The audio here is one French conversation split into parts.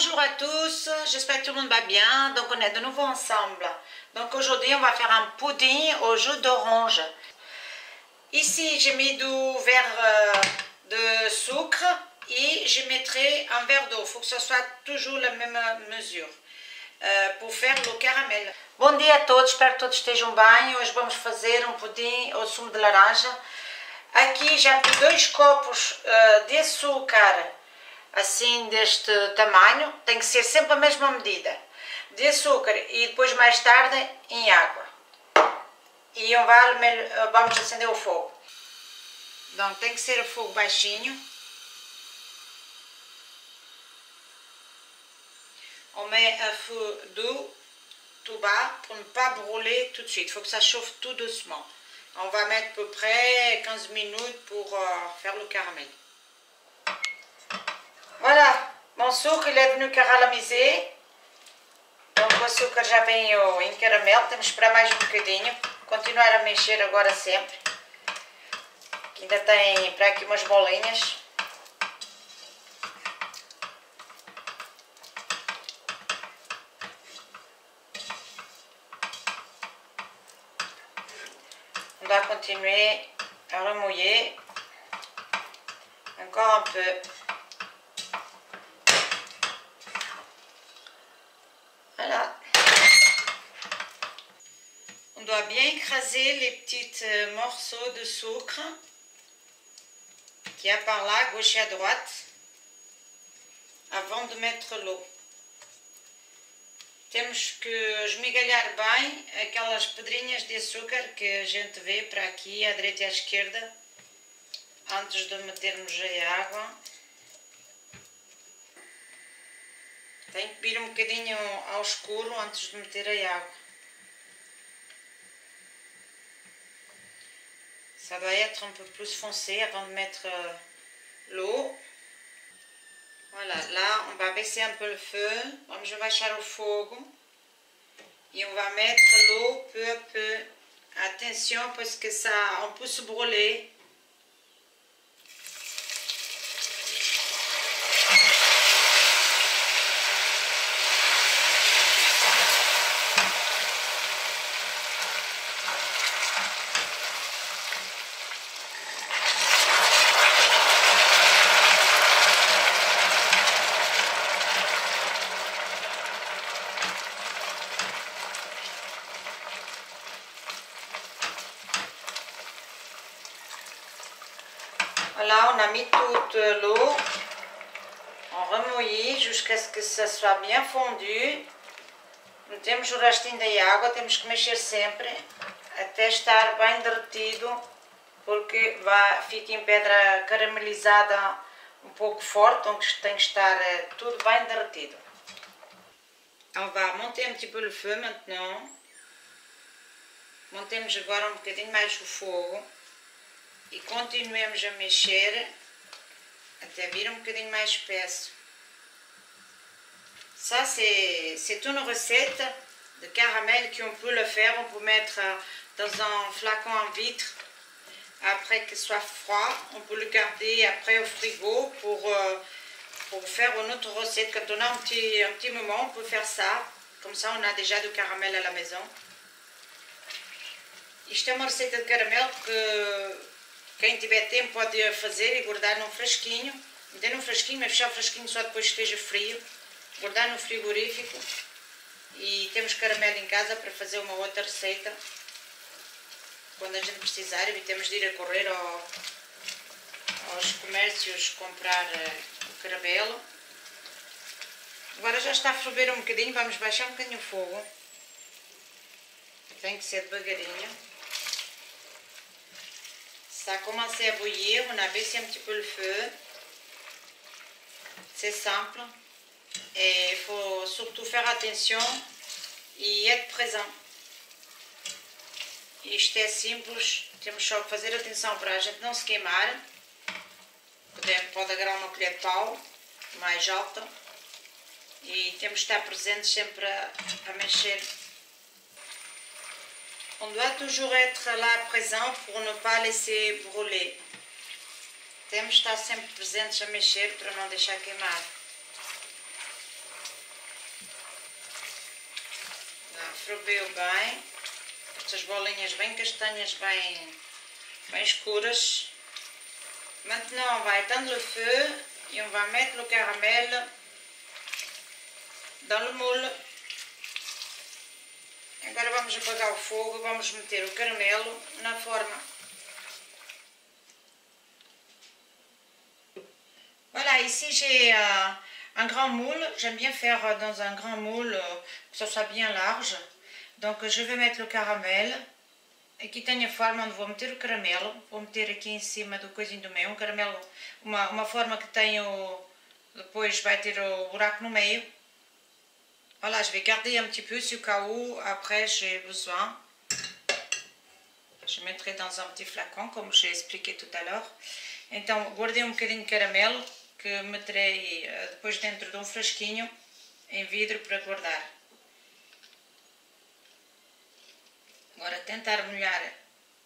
Bonjour à tous, j'espère que tout le monde va bien. Donc on est de nouveau ensemble. Donc aujourd'hui on va faire un pudding au jus d'orange. Ici j'ai mis du verre de sucre e je mettrai un verre d'eau. Il faut que ce soit toujours la même mesure pour faire o caramelo. Bom dia a todos, espero que todos estejam bem. Hoje vamos fazer um pudim ao sumo de laranja. Aqui já meti 2 copos de açúcar, assim deste tamanho, tem que ser sempre a mesma medida de açúcar e depois mais tarde em água. E vamos acender o fogo. Então tem que ser o fogo baixinho. On met un feu doux, tout bas, pour ne pas brûler tout de suite. Il faut que ça chauffe tout doucement. On va mettre à peu près 15 minutes pour faire le caramel. Voilà, mon sucre il est venu caramelizar. Donc o açúcar já veio em caramelo, temos que esperar mais um bocadinho. Continuar a mexer agora sempre. Que ainda tem para aqui umas bolinhas. On doit continuer à remouiller encore un peu. Voilà. On doit bien écraser les petits morceaux de sucre qu'il y a par là, à gauche et à droite, avant de mettre l'eau. Temos que esmigalhar bem aquelas pedrinhas de açúcar que a gente vê para aqui, à direita e à esquerda, antes de metermos a água. Tem que vir um bocadinho ao escuro antes de meter a água. Ça doit être un peu plus foncé avant de mettre l'eau. Voilà, là on va baisser un peu le feu, vamos abaixar o fogo et on va mettre l'eau peu à peu. Attention parce que ça, on peut se brûler. Voilà, on a mis toute l'eau, on remouille jusqu'à ce que ça soit bien fondu. Metemos o restinho da água, temos que mexer sempre até estar bem derretido, porque fica em pedra caramelizada um pouco forte, então tem que estar tudo bem derretido. On va monter un petit peu le feu maintenant. Montemos agora um bocadinho mais o fogo. E continuemos a mexer até vir um bocadinho mais espesso. Ça c'est une recette de caramel qu'on peut le faire. On peut mettre dans un flacon en vitre après qu'il soit froid. On peut le garder après au frigo pour faire une autre recette. Quand on a un petit moment, on peut faire ça. Comme ça on a déjà du caramel à la maison. Isto é uma receita de caramelo que quem tiver tempo pode fazer e guardar num frasquinho. Meter num frasquinho, mas fechar o frasquinho só depois que esteja frio. Guardar no frigorífico. E temos caramelo em casa para fazer uma outra receita. Quando a gente precisar, evitamos de ir a correr aos comércios comprar o caramelo. Agora já está a ferver um bocadinho, vamos baixar um bocadinho o fogo. Tem que ser devagarinho. Ça a commencé à bouillir, on a baissé un petit peu le feu. C'est simple. Et il faut surtout faire attention e être présent. Isto é simples, temos só que fazer atenção para a gente não se queimar. Pode agarrar uma colher de pau mais alta. E temos que estar presentes sempre a mexer. On doit toujours être là présent pour ne pas laisser brûler. Temos de estar sempre presentes a mexer para não deixar queimar. ferveu bem. Estas bolinhas bem castanhas, bem escuras. Maintenant, on va éteindre le feu et on va mettre le caramel dans le moule. Agora vamos apagar o fogo e vamos meter o caramelo na forma. Voilà, ici j'ai un grand moule. J'aime bien faire dans un grand moule que ce soit bien large. Donc je vais mettre le caramel. Aqui tenho a forma onde vou meter o caramelo. Vou meter aqui em cima do coisinho do meio. Um caramelo, uma forma que tenho, depois vai ter o buraco no meio. Voilà, je vais garder un petit peu si au cas où après j'ai besoin. Je mettrai dans un petit flacon, como j'ai expliqué tout à l'heure. Então, guardei um bocadinho de caramelo que meterei depois dentro de um frasquinho em vidro para guardar. Agora tentar molhar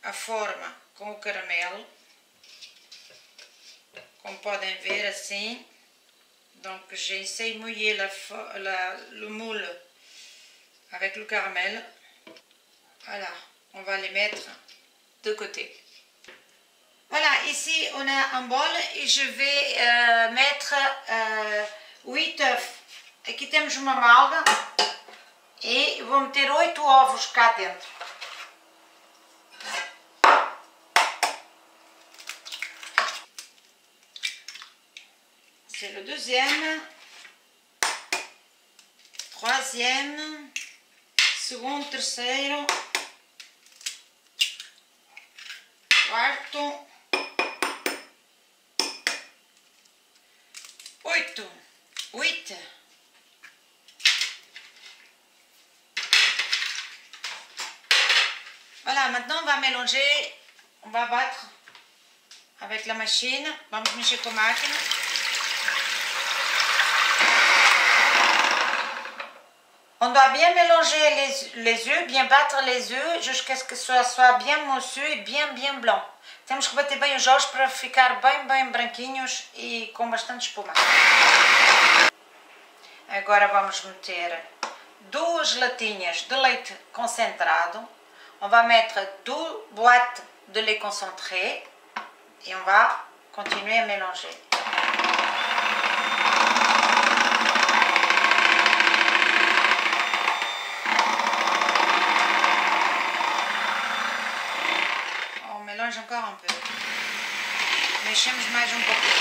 a forma com o caramelo. Comme podem ver assim. Donc j'essaie de mouiller le moule avec le caramel. Voilà, on va les mettre de côté. Voilà, ici on a un bol et je vais mettre 8 œufs. Aqui temos uma malga e vou meter 8 ovos cá dentro. C'est le deuxième, troisième, segundo, terceiro, quarto, 8. Voilà, maintenant on va mélanger, on va battre avec la machine. Vamos mexer com a máquina. On doit bien mélanger les œufs, bien battre les œufs jusqu'à ce que ça soit bien moussu e bien blanc. Temos que bater bem os ovos para ficar bem branquinhos e com bastante espuma. Agora vamos meter 2 latinhas de leite concentrado. On va mettre 2 boîtes de lait concentré et on va continuer à mélanger. Mélange encore un peu. Mexemos mais um pouquinho.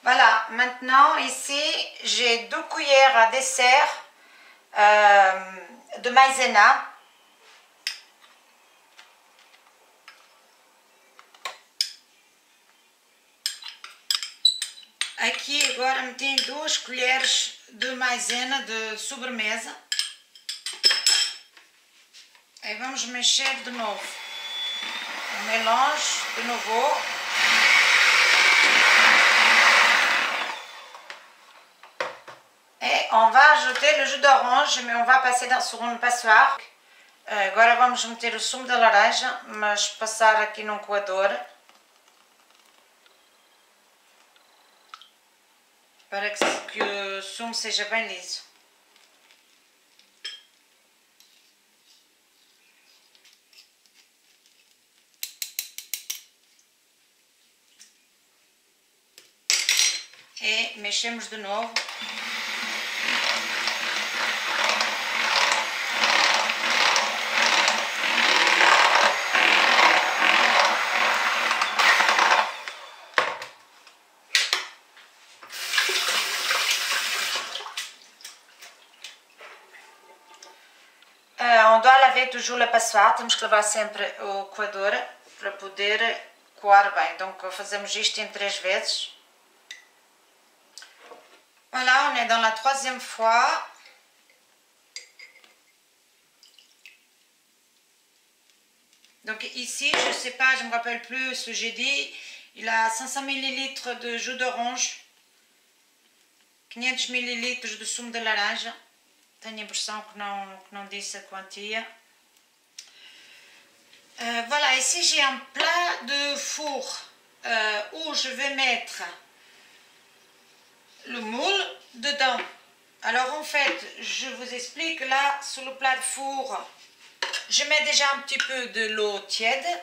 Voilà, maintenant ici j'ai 2 cuillères à dessert de maïzena. Aqui agora meti 2 colheres de maizena de sobremesa. E vamos mexer de novo. On mélange de nouveau. Et on va ajouter le jus d'orange, mais on va passer sur um passoire. Agora vamos meter o sumo da laranja, mas passar aqui num coador. Para que o sumo seja bem liso. E mexemos de novo. On doit laver toujours le passoire, temos que lavar sempre o coador para poder coar bem. Donc fazemos isto em 3 vezes. Voilà, on est dans la 3e fois. Donc ici, je ne sais pas, je ne me rappelle plus ce que j'ai dit. Il a 500 ml de jus d'orange, 500 ml de sumo de laranja. Tenho a impressão que não disse a quantia. Voilà, ici j'ai un plat de four où je vais mettre le moule dedans. Alors en fait, je vous explique là, sur le plat de four, je mets déjà un petit peu de l'eau tiède.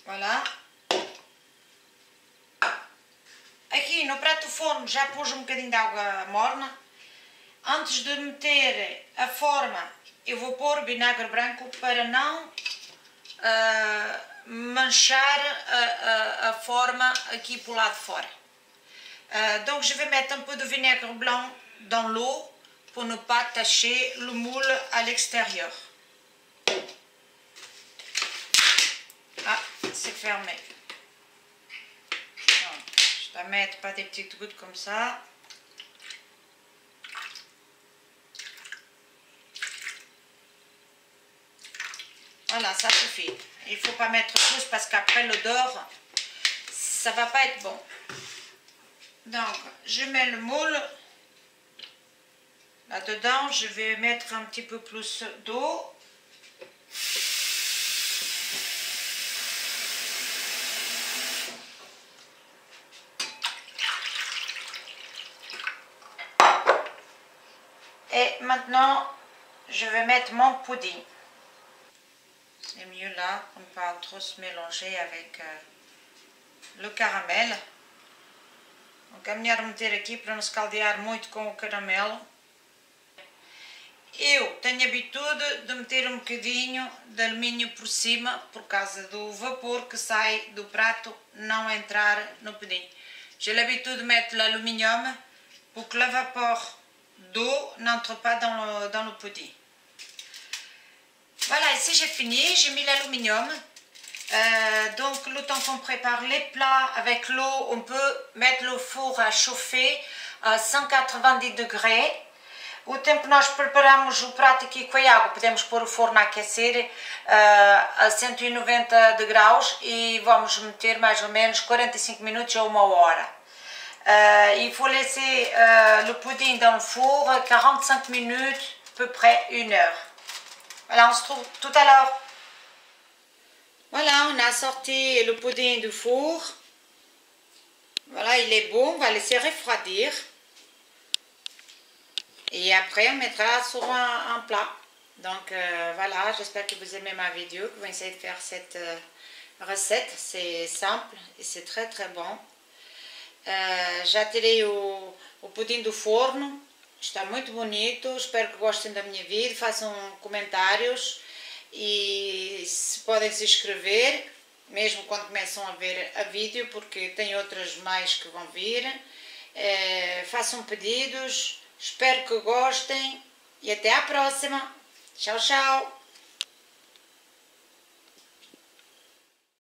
Voilà. Aqui no prato do forno já pus um bocadinho de água morna. Antes de meter a forma, eu vou pôr vinagre branco para não manchar a forma aqui pour lado de fora. Donc je vais mettre un peu de vinaigre blanc dans l'eau pour ne pas tacher le moule à l'extérieur. Ah, c'est fermé. Donc, je dois mettre pas des petites gouttes comme ça. Voilà, ça suffit. Il ne faut pas mettre plus parce qu'après l'odeur, ça ne va pas être bon. Donc, je mets le moule. Là-dedans, je vais mettre un petit peu plus d'eau. Et maintenant, je vais mettre mon pudding. C'est mieux là, pour ne pas trop se mélanger avec le caramel. Donc é melhor meter aqui para não se caldear muito com o caramelo. Eu tenho habitude de meter um bocadinho de alumínio por cima, por causa do vapor que sai do prato não entrar no pudim. J'ai l'habitude de mettre l'aluminium pour que le vapeur d'eau n'entre pas dans le pudding. Voilà, ici j'ai fini, j'ai mis l'aluminium. Donc le temps qu'on prépare les plats avec l'eau, on peut mettre le four a chauffer a 190 degrés. O tempo que nós preparamos o prato aqui com a água, podemos pôr o forno a aquecer a 190 graus e vamos meter mais ou menos 45 minutes ou uma hora. Il faut laisser le pudding dans le four 45 minutes, à peu près 1 heure. Voilà, on se retrouve tout à l'heure. Voilà, on a sorti le pudding du four. Voilà, il est bon, on va laisser refroidir. Et après, on mettra sur un plat. Donc voilà, j'espère que vous aimez ma vidéo, que vous essayez de faire cette recette. C'est simple e c'est très très bon. Já tirei o pudim do forno. Está muito bonito. Espero que gostem da minha vida. Façam comentários. E se podem se inscrever, mesmo quando começam a ver a vídeo, porque tem outras mais que vão vir. Façam pedidos. Espero que gostem e até à próxima. Tchau, tchau!